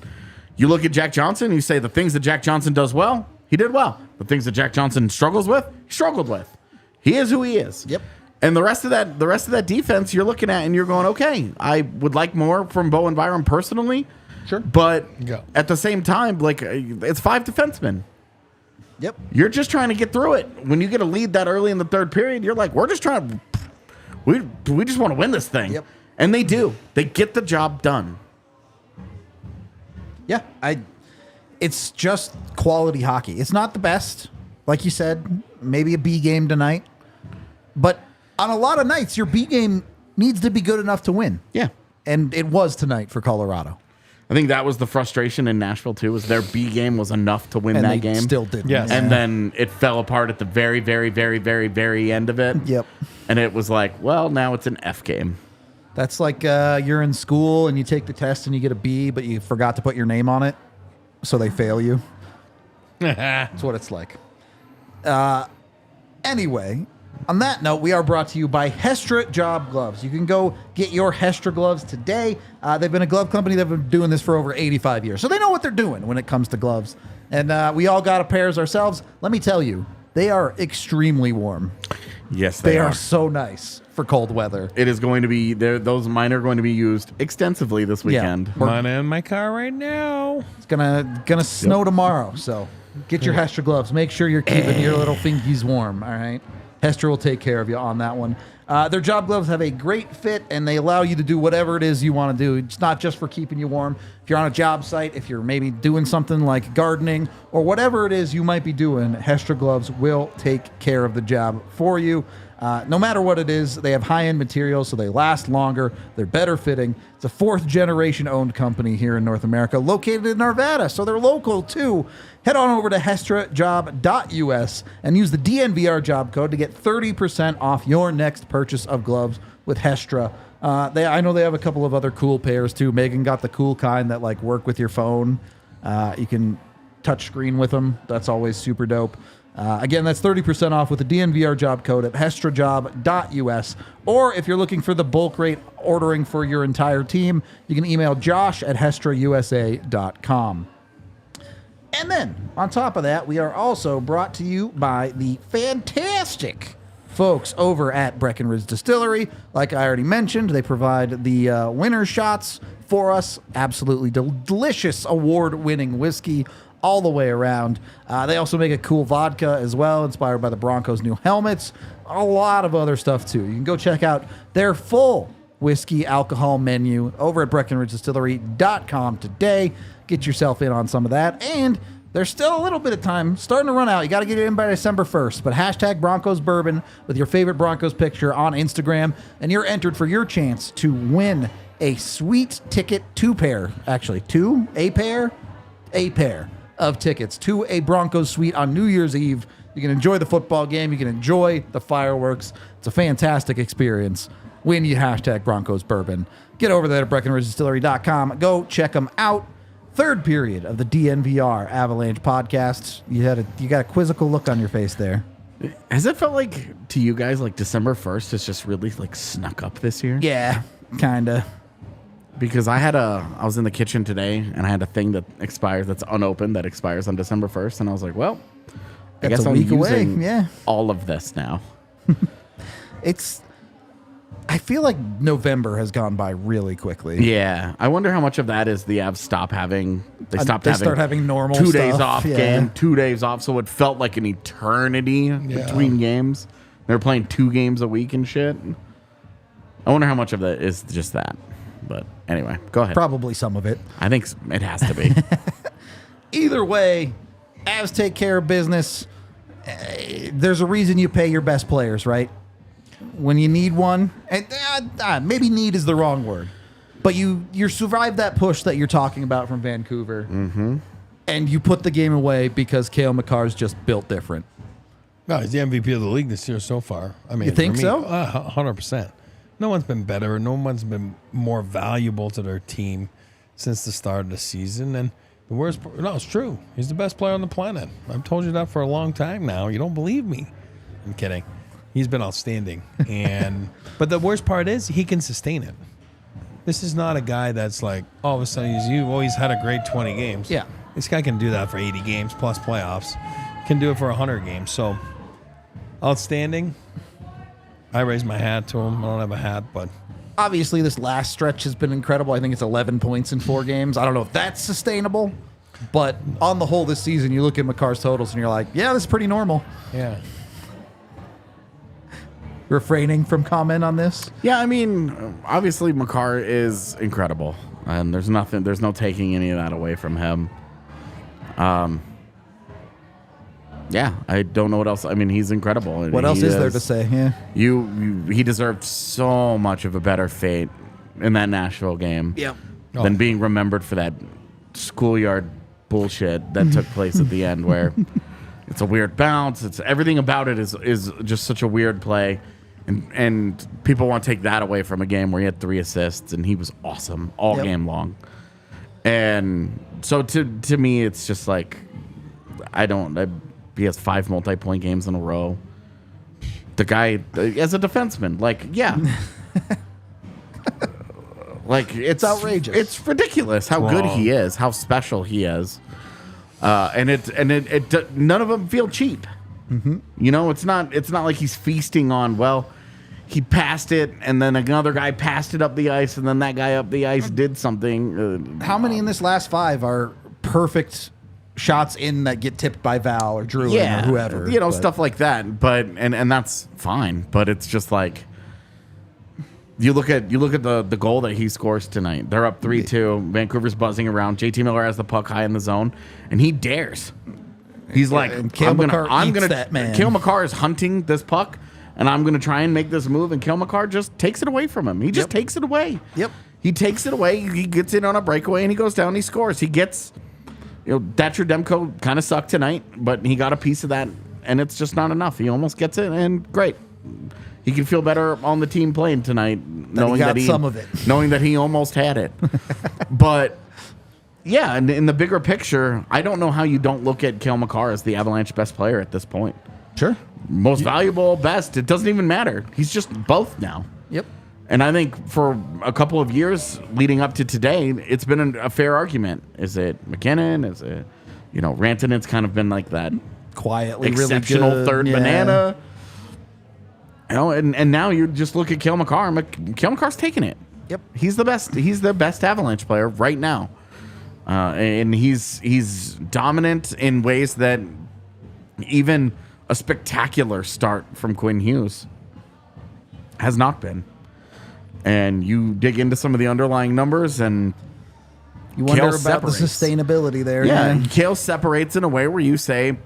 you look at Jack Johnson, you say the things that Jack Johnson does well, he did well. The things that Jack Johnson struggles with, he struggled with. He is who he is. Yep. And the rest of that defense you're looking at and you're going, okay, I would like more from Bo and Byram personally. Sure. But at the same time, like it's 5 defensemen. Yep. You're just trying to get through it. When you get a lead that early in the third period, you're like, we're just trying to, we just want to win this thing. Yep. And they do. They get the job done. Yeah. It's just quality hockey. It's not the best. Like you said, maybe a B game tonight. But on a lot of nights, your B game needs to be good enough to win. Yeah. And it was tonight for Colorado. I think that was the frustration in Nashville, too, was their B game was enough to win And that they game. still didn't. Yes. And then it fell apart at the very, very, very, very, very end of it. Yep. And it was like, well, now it's an F game. That's like you're in school and you take the test and you get a B, but you forgot to put your name on it, so they fail you. That's what it's like. Anyway, on that note, we are brought to you by Hestra Job Gloves. You can go get your Hestra gloves today. They've been a glove company that have been doing this for over 85 years, so they know what they're doing when it comes to gloves. And we all got a pairs ourselves. Let me tell you, they are extremely warm. Yes, They are so nice for cold weather. It is going to be, those mine are going to be used extensively this weekend. I'm on in my car right now. It's gonna snow tomorrow, so get your Hestra gloves. Make sure you're keeping your little fingies warm, all right? Hestra will take care of you on that one. Their job gloves have a great fit, and they allow you to do whatever it is you want to do. It's not just for keeping you warm. If you're on a job site, if you're maybe doing something like gardening, or whatever it is you might be doing, Hestra gloves will take care of the job for you. No matter what it is, they have high-end materials, so they last longer. They're better fitting. It's a 4th-generation owned company here in North America, located in Arvada, so they're local too. Head on over to hestrajob.us and use the DNVR job code to get 30% off your next purchase of gloves with Hestra. I know they have a couple of other cool pairs too. Megan got the cool kind that like work with your phone. You can touch screen with them. That's always super dope. Again, that's 30% off with the DNVR job code at hestrajob.us. Or if you're looking for the bulk rate ordering for your entire team, you can email Josh at hestrausa.com. And then, on top of that, we are also brought to you by the fantastic folks over at Breckenridge Distillery. Like I already mentioned, they provide the winter shots for us. Absolutely delicious award-winning whiskey all the way around. They also make a cool vodka as well, inspired by the Broncos' new helmets. A lot of other stuff, too. You can go check out their full whiskey alcohol menu over at BreckenridgeDistillery.com today. Get yourself in on some of that. And there's still a little bit of time starting to run out. You got to get it in by December 1st. But hashtag Broncos Bourbon with your favorite Broncos picture on Instagram, and you're entered for your chance to win a sweet ticket, a pair of tickets to a Broncos suite on New Year's Eve. You can enjoy the football game. You can enjoy the fireworks. It's a fantastic experience when you hashtag Broncos Bourbon. Get over there at BreckenridgeDistillery.com. Go check them out. Third period of the DNVR Avalanche podcast. You got a quizzical look on your face there. Has it felt like to you guys like December 1st has just really like snuck up this year? Yeah, kind of. Because I was in the kitchen today and I had a thing that expires, that's unopened, that expires on December 1st. And I was like, well, I That's guess a I'm week away. using Yeah. all of this now. I feel like November has gone by really quickly. Yeah. I wonder how much of that is the Avs start having normal 2 days stuff. off Yeah. game, 2 days off. So it felt like an eternity between games. They were playing 2 games a week and shit. I wonder how much of that is just that. But anyway, go ahead. Probably some of it. I think it has to be. Either way, Avs take care of business. There's a reason you pay your best players, right? When you need one, and maybe need is the wrong word, but you survive that push that you're talking about from Vancouver, and you put the game away because Cale Makar is just built different. No, he's the MVP of the league this year so far. I mean, You think for me, so? 100%. No one's been better. No one's been more valuable to their team since the start of the season. And the worst part, no, it's true. He's the best player on the planet. I've told you that for a long time now. You don't believe me. I'm kidding. He's been outstanding. But the worst part is he can sustain it. This is not a guy that's like, all of a sudden, you've always had a great 20 games. Yeah. This guy can do that for 80 games plus playoffs. Can do it for 100 games. So, outstanding. I raise my hat to him. I don't have a hat, but Obviously, this last stretch has been incredible. I think it's 11 points in 4 games. I don't know if that's sustainable, but on the whole this season, you look at Makar's totals and you're like, yeah, this is pretty normal. yeah. Refraining from comment on this. Yeah, I mean, obviously Makar is incredible, and there's no taking any of that away from him. Yeah, I don't know what else. I mean, he's incredible. What else is there to say? Yeah. He deserved so much of a better fate in that Nashville game. Yep. Than being remembered for that schoolyard bullshit that took place at the end, where it's a weird bounce. It's everything about it is just such a weird play. And people want to take that away from a game where he had 3 assists and he was awesome all game long. And so to me, it's just like, he has 5 multi-point games in a row. The guy, as a defenseman, like, yeah. Like, it's outrageous. It's ridiculous how good he is, how special he is. And none of them feel cheap. Mm-hmm. You know, it's not like he's feasting on, well, he passed it, and then another guy passed it up the ice, and then that guy up the ice did something. How many in this last 5 are perfect shots in that get tipped by Val or Drouin or whoever? You know, stuff like that. But and that's fine. But it's just like you look at the goal that he scores tonight. They're up 3-2. Vancouver's buzzing around. JT Miller has the puck high in the zone, and he dares. He's like, and Cale Makar eats that man. Cale Makar is hunting this puck, and I'm gonna try and make this move, and Cale Makar just takes it away from him. He just takes it away. Yep. He takes it away. He gets in on a breakaway, and he goes down. And he scores. He gets. You know, Thatcher Demko kind of sucked tonight, but he got a piece of that, and it's just not enough. He almost gets it, and great. He can feel better on the team playing tonight, knowing that some of it, knowing that he almost had it. But yeah, and in the bigger picture, I don't know how you don't look at Cale Makar as the Avalanche best player at this point. Sure. Most valuable, best. It doesn't even matter. He's just both now. Yep. And I think for a couple of years leading up to today, it's been a fair argument. Is it McKinnon? Is it, Rantanen's kind of been like that quietly exceptional really good. Third banana. And now you just look at Cale Makar. Cale Makar's taking it. Yep. He's the best. He's the best Avalanche player right now. And he's dominant in ways that even a spectacular start from Quinn Hughes has not been. And you dig into some of the underlying numbers, and you wonder Cale about separates. the sustainability there. Yeah, Cale separates in a way where you say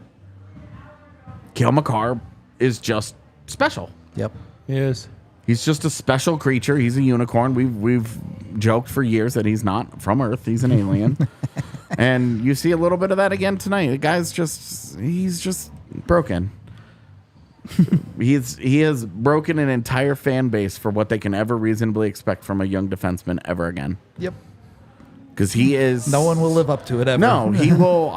Cale Makar is just special. Yep. He is. He's just a special creature. He's a unicorn. We've joked for years that he's not from Earth. He's an alien. And you see a little bit of that again tonight. The guy's he's just broken. He has broken an entire fan base for what they can ever reasonably expect from a young defenseman ever again. Yep. because he is. No one will live up to it ever. No, he will.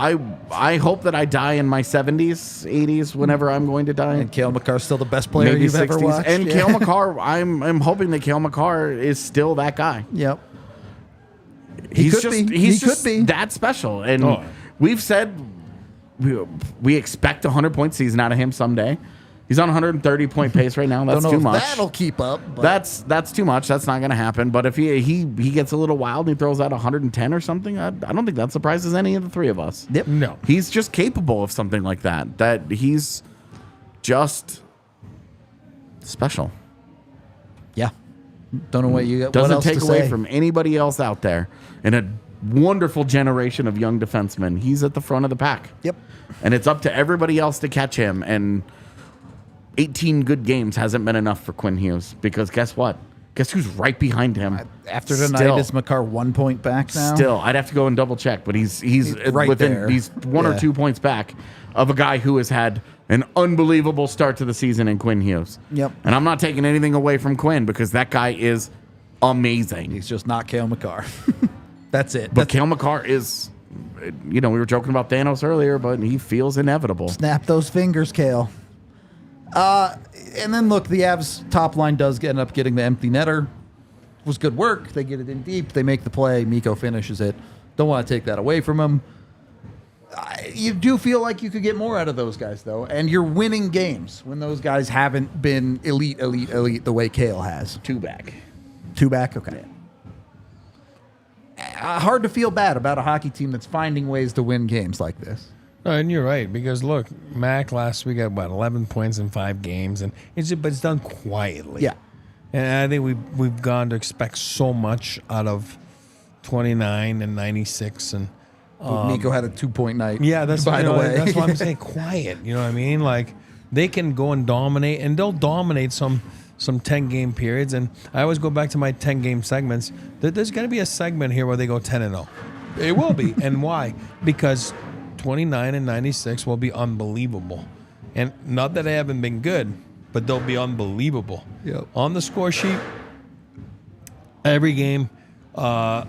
I hope that I die in my 70s, 80s, whenever I'm going to die. And Cale Makar's still the best player Maybe you've ever 60s. watched. And Cale Makar, I'm hoping that Cale Makar is still that guy. Yep. He's could be. He's He just could be. that special. And we've said we expect a 100-point season out of him someday. He's on a 130-point pace right now. That's Don't know too much. if that'll keep up. But That's too much. That's not going to happen. But if he gets a little wild and he throws out 110 or something, I don't think that surprises any of the three of us. Yep. No. He's just capable of something like that. That he's just special. Yeah. Don't know what you got. Doesn't what else take to away say. from anybody else out there. And a wonderful generation of young defensemen. He's at the front of the pack. Yep. And it's up to everybody else to catch him. And 18 good games hasn't been enough for Quinn Hughes, because guess what? Guess who's right behind him? After tonight, Still. is Makar 1 point back now? Still, I'd have to go and double check, but he's right within there. he's 1 or 2 points back of a guy who has had an unbelievable start to the season in Quinn Hughes. Yep. And I'm not taking anything away from Quinn, because that guy is amazing. He's just not Cale Makar. That's it. But Cale Makar is, we were joking about Thanos earlier, but he feels inevitable. Snap those fingers, Cale. And then look, the Avs top line does end up getting the empty netter. It was good work. They get it in deep. They make the play. Mikko finishes it. Don't want to take that away from him. You do feel like you could get more out of those guys, though. And you're winning games when those guys haven't been elite the way Cale has. 2 back. 2 back? Okay. Hard to feel bad about a hockey team that's finding ways to win games like this. No, and you're right, because look, Mac last week got 11 points in 5 games, and but it's done quietly. Yeah. And I think we've gone to expect so much out of 29 and 96, and Mikko had a 2-point night. yeah, that's by the way. that's why I'm saying quiet. You know what I mean? Like they can go and dominate, and they'll dominate some 10-game periods. And I always go back to my 10-game segments. There's going to be a segment here where they go 10-0. It will be, and why? Because 29 and 96 will be unbelievable. And not that they haven't been good, but they'll be unbelievable. Yep. On the score sheet, every game, but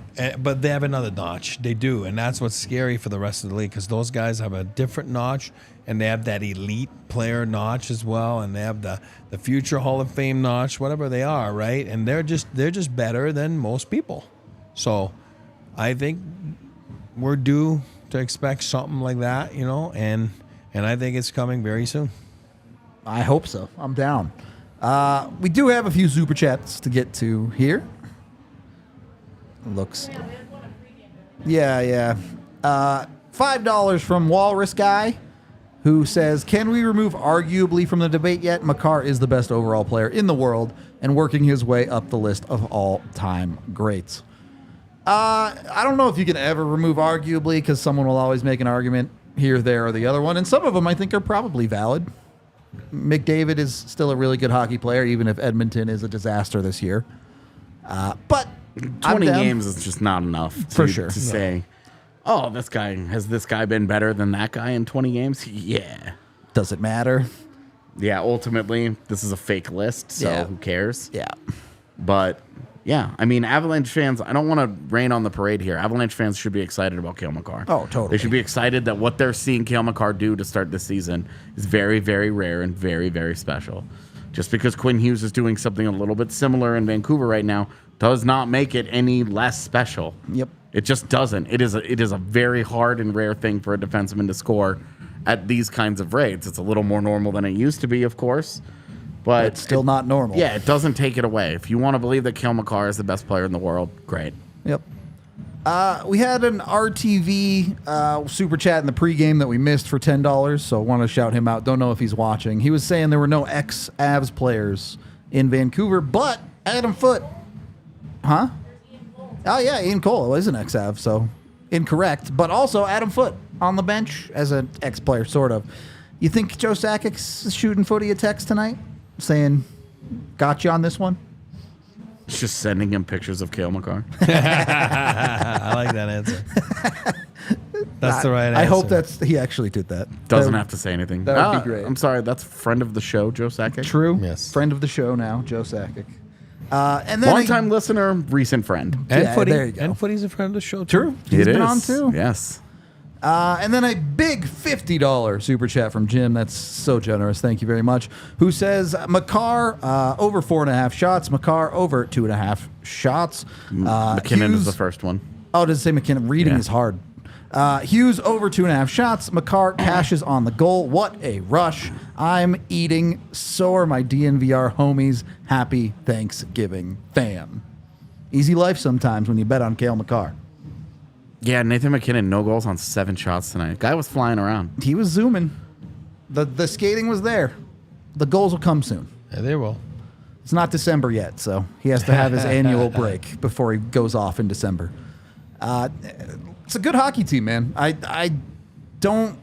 they have another notch. They do, and that's what's scary for the rest of the league, because those guys have a different notch, and they have that elite player notch as well, and they have the future Hall of Fame notch, whatever they are, right? And they're just better than most people. So I think we're due to expect something like that, and I think it's coming very soon. I hope so. I'm down. We do have a few super chats to get to here. Looks. Yeah. $5 from Walrus Guy, who says, "Can we remove arguably from the debate yet? Makar is the best overall player in the world and working his way up the list of all-time greats." I don't know if you can ever remove arguably, because someone will always make an argument here, there, or the other one, and some of them I think are probably valid. McDavid is still a really good hockey player, even if Edmonton is a disaster this year. But 20 games is just not enough For sure. to say, oh, this guy been better than that guy in 20 games? Yeah. Does it matter? Yeah, ultimately, this is a fake list, so who cares? Yeah. But, yeah, I mean, Avalanche fans, I don't want to rain on the parade here. Avalanche fans should be excited about Cale Makar. Oh, totally. They should be excited that what they're seeing Cale Makar do to start this season is very, very rare and very, very special. Just because Quinn Hughes is doing something a little bit similar in Vancouver right now does not make it any less special. Yep. It just doesn't. It is a very hard and rare thing for a defenseman to score at these kinds of rates. It's a little more normal than it used to be, of course. But It's still not normal. Yeah, it doesn't take it away. If you want to believe that Cale Makar is the best player in the world, great. Yep. We had an RTV super chat in the pregame that we missed for $10, so I want to shout him out. Don't know if he's watching. He was saying there were no ex-Avs players in Vancouver, but Adam Foote. Huh? Oh, yeah, Ian Cole is an ex-Av, so incorrect. But also Adam Foote on the bench as an ex-player, sort of. You think Joe Sakic's shooting Footy a text tonight saying, got you on this one? It's just sending him pictures of Cale Makar. I like that answer. That's the right answer. I hope he actually did that. Doesn't have to say anything. That would be great. I'm sorry, that's friend of the show, Joe Sakic. True. Yes. Friend of the show now, Joe Sakic. And then Long-time listener, recent friend. And Yeah, Footy. there you go. And Footy's a friend of the show, too. True. He's been on too. Yes. And then a big $50 super chat from Jim. That's so generous. Thank you very much. Who says Makar over 4.5 shots. Makar over 2.5 shots. McKinnon Hughes, is the first one. Oh, does it say McKinnon? Reading Yeah. is hard. Hughes over 2.5 shots. Makar cashes on the goal. What a rush. I'm eating. So are my DNVR homies. Happy Thanksgiving, fam. Easy life sometimes when you bet on Cale Makar. Yeah, Nathan McKinnon, no goals on 7 shots tonight. Guy was flying around. He was zooming. The skating was there. The goals will come soon. Yeah, they will. It's not December yet, so he has to have his annual break before he goes off in December. It's a good hockey team, man. I don't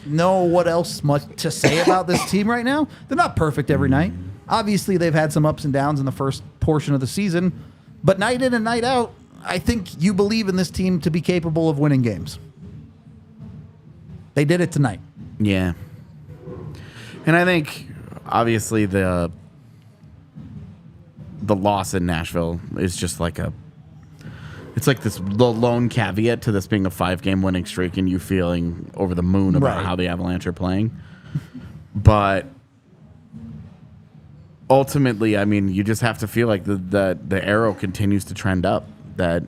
know what else much to say about this team right now. They're not perfect every night. Obviously, they've had some ups and downs in the first portion of the season, but night in and night out, I think you believe in this team to be capable of winning games. They did it tonight. Yeah. And I think, obviously, the loss in Nashville is just like it's like the lone caveat to this being a 5-game winning streak and you feeling over the moon about Right. how the Avalanche are playing. But ultimately, I mean, you just have to feel like the arrow continues to trend up. That,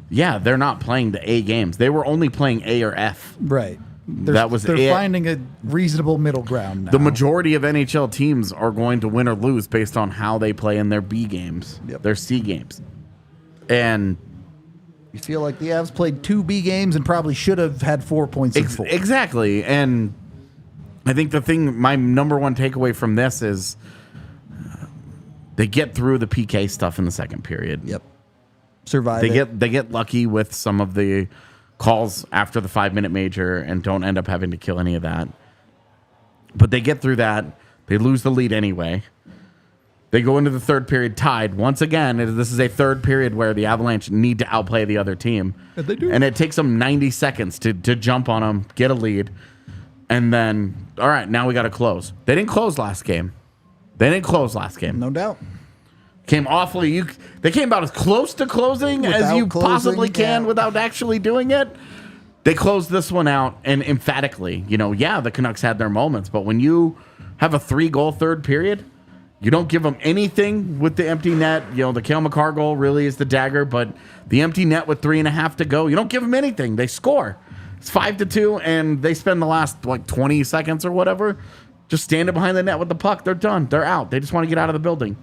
yeah, they're not playing the A games. They were only playing A or F. Right. They're They're finding a reasonable middle ground now. The majority of NHL teams are going to win or lose based on how they play in their B games, their C games. And you feel like the Avs played 2 B games and probably should have had 4 points in 4. Exactly. And I think my number one takeaway from this is they get through the PK stuff in the second period. Yep. Survive. They get lucky with some of the calls after the 5-minute major and don't end up having to kill any of that. But they get through that. They lose the lead anyway. They go into the third period tied. Once again, this is a third period where the Avalanche need to outplay the other team. And they do. And it takes them 90 seconds to jump on them, get a lead, and then, all right, now we got to close. They didn't close last game. No doubt. Came awfully. They came about as close to closing as Without you closing, possibly can yeah. without actually doing it. They closed this one out, and emphatically, the Canucks had their moments, but when you have a 3-goal third period, you don't give them anything with the empty net. The Cale Makar goal really is the dagger, but the empty net with 3.5 to go, you don't give them anything. They score. It's 5-2, and they spend the last 20 seconds or whatever just standing behind the net with the puck. They're done. They're out. They just want to get out of the building.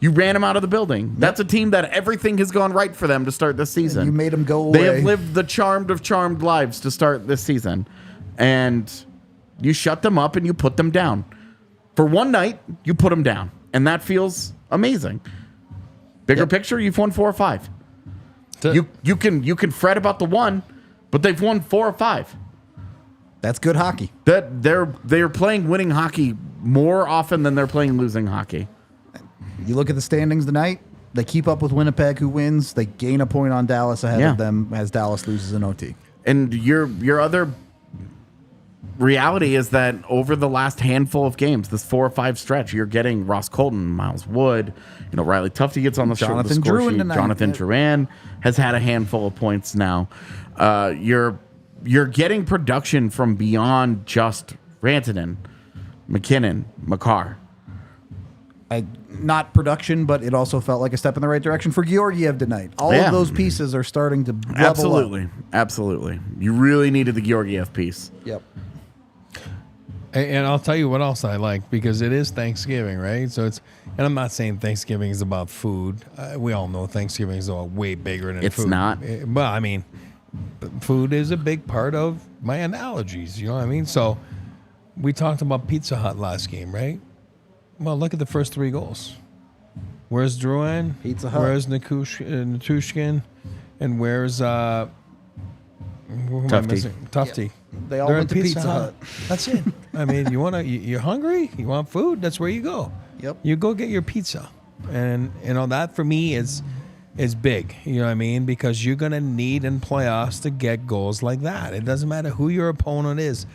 You ran them out of the building. That's a team that everything has gone right for them to start this season. You made them go away. They have lived the charmed of charmed lives to start this season. And you shut them up and you put them down. For one night, you put them down. And that feels amazing. Bigger picture, you've won 4 or 5. You can fret about the 1, but they've won 4 or 5. That's good hockey. That they're playing winning hockey more often than they're playing losing hockey. You look at the standings tonight. They keep up with Winnipeg, who wins. They gain a point on Dallas ahead of them as Dallas loses in OT. And your other reality is that over the last handful of games, this 4 or 5 stretch, you're getting Ross Colton, Miles Wood, Riley Tufte gets on the score Drouin sheet. tonight. Jonathan Drouin has had a handful of points now. You're getting production from beyond just Rantanen, McKinnon, Makar. Not production, but it also felt like a step in the right direction for Georgiev tonight. All of those pieces are starting to level up. Absolutely. You really needed the Georgiev piece. Yep. And I'll tell you what else I like, because it is Thanksgiving, right? So and I'm not saying Thanksgiving is about food. We all know Thanksgiving is way bigger than food. It's not. But I mean, food is a big part of my analogies. You know what I mean? So we talked about Pizza Hut last game, right? Well, look at the first 3 goals. Where's Drouin? Pizza Hut. Where's Nichushkin? And where's Tufte. Tufte. They all They're went in to Pizza Hut. That's it. I mean, you're hungry? You want food? That's where you go. Yep. You go get your pizza. And that for me is big. You know what I mean? Because you're going to need in playoffs to get goals like that. It doesn't matter who your opponent is.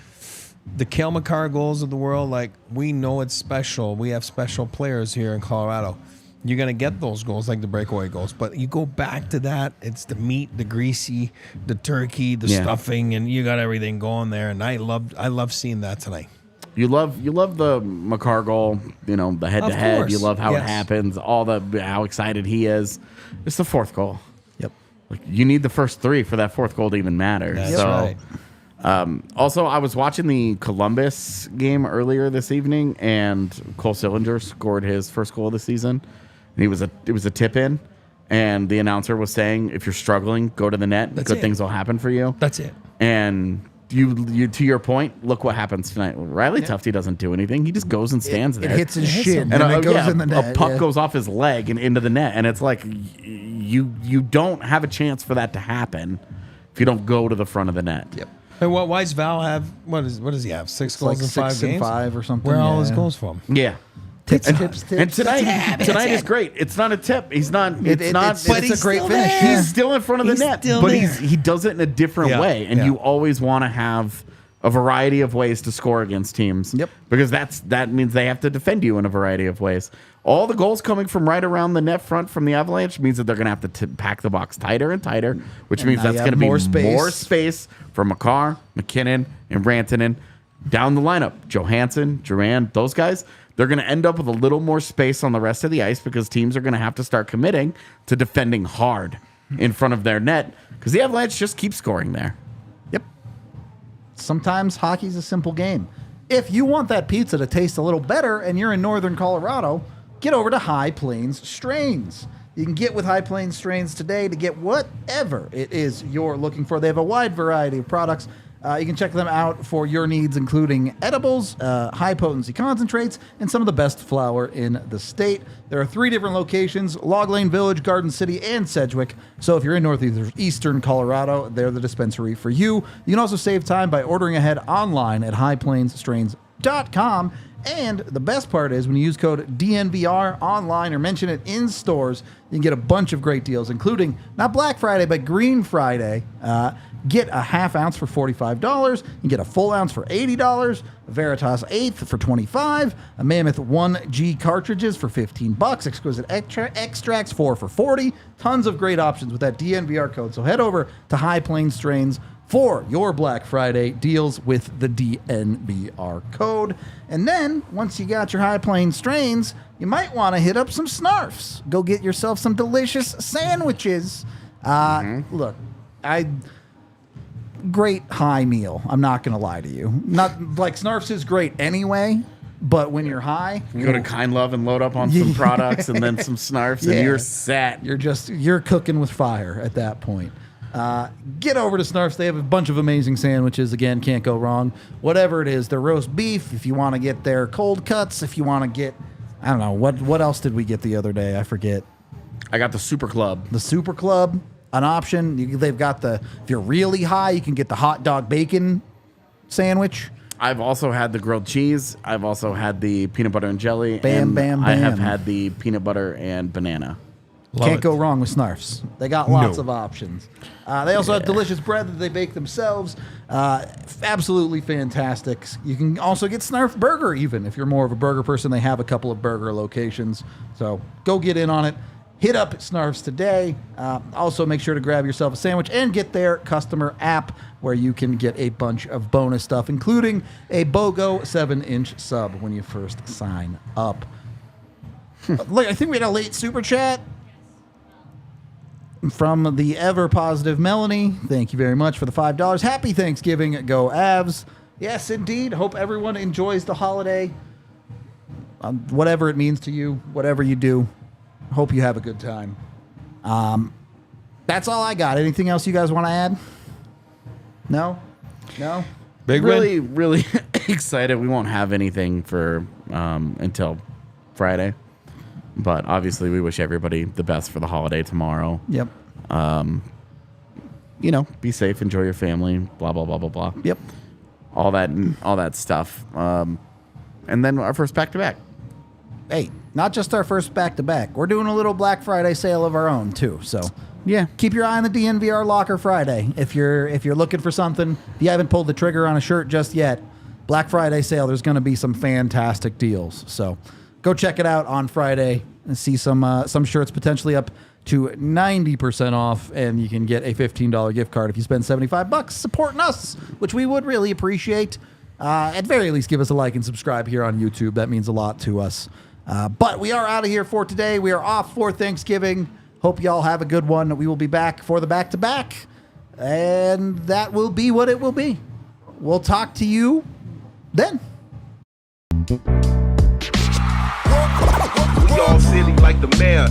The Cale Makar goals of the world, we know it's special. We have special players here in Colorado. you're going to get those goals like the breakaway goals. But you go back to that, it's the meat, the greasy, the turkey, the stuffing, and you got everything going there. And I love seeing that tonight. You love the Makar goal, the head-to-head. You love how it happens, how excited he is. It's the fourth goal. Yep. Like, you need the first three for that fourth goal to even matter. That's right. Also, I was watching the Columbus game earlier this evening, and Cole Sillinger scored his first goal of the season. And it was a tip in, and the announcer was saying, if you're struggling, go to the net. Good things will happen for you. That's it. And you to your point, look what happens tonight. Riley Tufte doesn't do anything. He just goes and stands there. It hits his shin, and it goes in the net. A puck goes off his leg and into the net, and it's like you don't have a chance for that to happen if you don't go to the front of the net. Yep. And why does Val have what does he have? 6 goals in 5 games? 5 or something. Where are all his goals from? Yeah. Tips. And tonight is great. It's not a tip. He's not. It's a great finish. He's still in front of the net, but he does it in a different way. And you always want to have a variety of ways to score against teams. Yep. Because that means they have to defend you in a variety of ways. All the goals coming from right around the net front from the Avalanche means that they're going to have to pack the box tighter and tighter, which means that's going to be more space for Makar, McKinnon, and Rantanen down the lineup. Johansson, Drouin, those guys. They're going to end up with a little more space on the rest of the ice because teams are going to have to start committing to defending hard in front of their net because the Avalanche just keep scoring there. Yep. Sometimes hockey's a simple game. If you want that pizza to taste a little better and you're in northern Colorado, get over to High Plains Strains. You can get with High Plains Strains today to get whatever it is you're looking for. They have a wide variety of products. You can check them out for your needs, including edibles, high-potency concentrates, and some of the best flour in the state. There are 3 different locations, Log Lane Village, Garden City, and Sedgwick. So if you're in northeastern Colorado, they're the dispensary for you. You can also save time by ordering ahead online at highplainsstrains.com. And the best part is when you use code DNVR online or mention it in stores, you can get a bunch of great deals, including not Black Friday, but Green Friday. Get a half ounce for $45. You can get a full ounce for $80. A Veritas eighth for $25. A Mammoth 1G cartridges for $15. Exquisite extracts 4 for $40. Tons of great options with that DNVR code. So head over to High Plains Strains for your Black Friday deals with the DNVR code. And then, once you got your High Plains Strains, you might want to hit up some Snarfs. Go get yourself some delicious sandwiches. Look, great high meal. I'm not going to lie to you. Not like Snarfs is great anyway, but when you're high, you go to Kind Love and load up on some products and then some Snarfs and you're set. You're cooking with fire at that point. Get over to Snarfs. They have a bunch of amazing sandwiches. Again, can't go wrong. Whatever it is, their roast beef, if you want to get their cold cuts, if you want to get, I don't know, what else did we get the other day? I forget. I got the Super Club. The Super Club, an option. They've got if you're really high, you can get the hot dog bacon sandwich. I've also had the grilled cheese. I've also had the peanut butter and jelly. Bam. I have had the peanut butter and banana. Can't go wrong with Snarfs. They got lots of options. They also have delicious bread that they bake themselves. Absolutely fantastic. You can also get Snarf Burger even. If you're more of a burger person, they have a couple of burger locations. So go get in on it. Hit up Snarfs today. Also, make sure to grab yourself a sandwich and get their customer app where you can get a bunch of bonus stuff, including a BOGO 7-inch sub when you first sign up. Look, I think we had a late super chat from the ever positive Melanie. Thank you very much for the $5. Happy Thanksgiving. Go Avs. Yes, indeed. Hope everyone enjoys the holiday. Whatever it means to you, whatever you do. Hope you have a good time. That's all I got. Anything else you guys want to add? No? Really excited. We won't have anything for until Friday. But obviously, we wish everybody the best for the holiday tomorrow. Yep. Be safe, enjoy your family, blah, blah, blah, blah, blah. Yep. All that stuff. And then our first back-to-back. Hey, not just our first back-to-back. We're doing a little Black Friday sale of our own, too. So, yeah, keep your eye on the DNVR Locker Friday. If you're looking for something, if you haven't pulled the trigger on a shirt just yet, Black Friday sale, there's going to be some fantastic deals. So, go check it out on Friday. and see some shirts potentially up to 90% off, and you can get a $15 gift card if you spend $75 supporting us, which we would really appreciate. At very least, give us a like and subscribe here on YouTube. That means a lot to us. But we are out of here for today. We are off for Thanksgiving. Hope y'all have a good one. We will be back for the back-to-back, and that will be what it will be. We'll talk to you then. We all silly like the mayor.